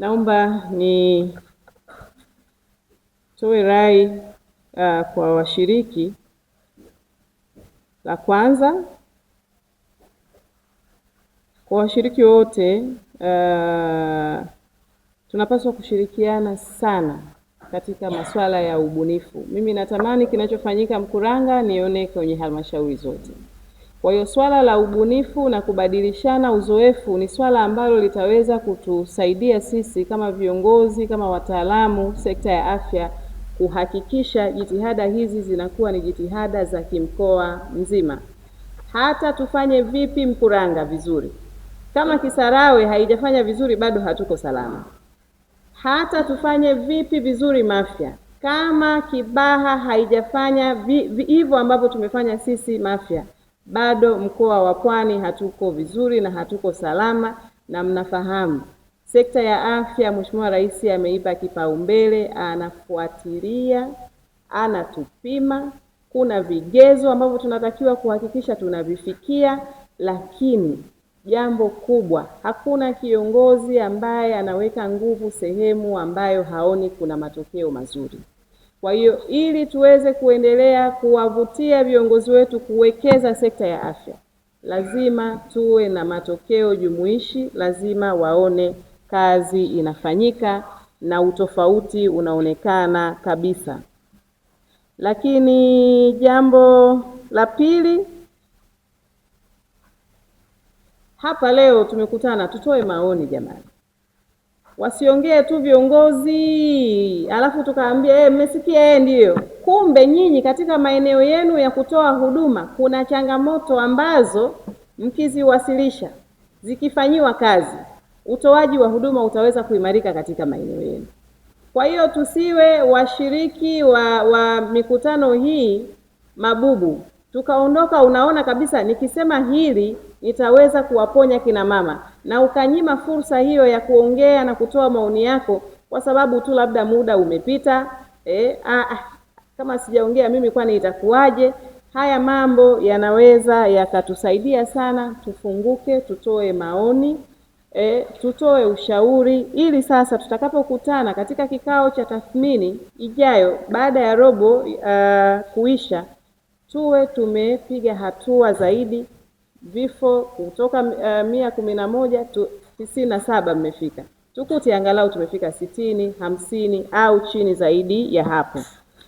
Naomba nitoe rai kwa washiriki. La kwanza, kwa washiriki wote tunapaswa kushirikiana sana katika masuala ya ubunifu. Mimi natamani kinachofanyika Mkuranga nione kwenye halmashauri zote. Kwa hiyo swala la ubunifu na kubadilishana uzoefu ni swala ambalo litaweza kutusaidia sisi kama viongozi, kama wataalamu sekta ya afya, kuhakikisha jitihada hizi zinakuwa ni jitihada za kimkoa mzima. Hata tufanye vipi Mkuranga vizuri, kama Kisarawe haijafanya vizuri, bado hatuko salama. Hata tufanye vipi vizuri Mafia, kama Kibaha haijafanya hivyo ambavyo tumefanya sisi Mafia, bado mkoa wa Pwani hatuko vizuri na hatuko salama. Na mnafahamu sekta ya afya Mheshimiwa Rais ameipa kipaumbele, anafuatilia, anatupima. Kuna vigezo ambavyo tunatakiwa kuhakikisha tunavifikia, lakini jambo kubwa, hakuna kiongozi ambaye anaweka nguvu sehemu ambayo haoni kuna matokeo mazuri. Kwa hiyo ili tuweze kuendelea kuwavutia viongozi wetu kuwekeza sekta ya afya, lazima tuwe na matokeo jumuishi, lazima waone kazi inafanyika na utofauti unaonekana kabisa. Lakini jambo la pili, hapa leo tumekutana tutoe maoni jamani. Wasiongee tu viongozi alafu tukaambia mmesikia ndio. Kumbe nyinyi katika maeneo yenu ya kutoa huduma kuna changamoto ambazo mkiziwasilisha, zikifanyiwa kazi, utoaji wa huduma utaweza kuimarika katika maeneo yenu. Kwa hiyo tusiwe washiriki wa mikutano hii mabubu. Tukaondoka unaona kabisa nikisema hili nitaweza kuwaponya kina mama, na ukanyima fursa hiyo ya kuongea na kutoa maoni yako kwa sababu tu labda muda umepita. Kama sijaongea mimi kwani itakuwaje? Haya mambo yanaweza yakatusaidia sana. Tufunguke, tutoe maoni, tutoe ushauri, ili sasa tutakapokutana katika kikao cha tathmini ijayo baada ya robo kuisha, tuwe tumepiga hatua zaidi. Vifo kutoka 111 97 mmefika, tukuti angalau tumefika 60, 50 au chini zaidi ya hapo.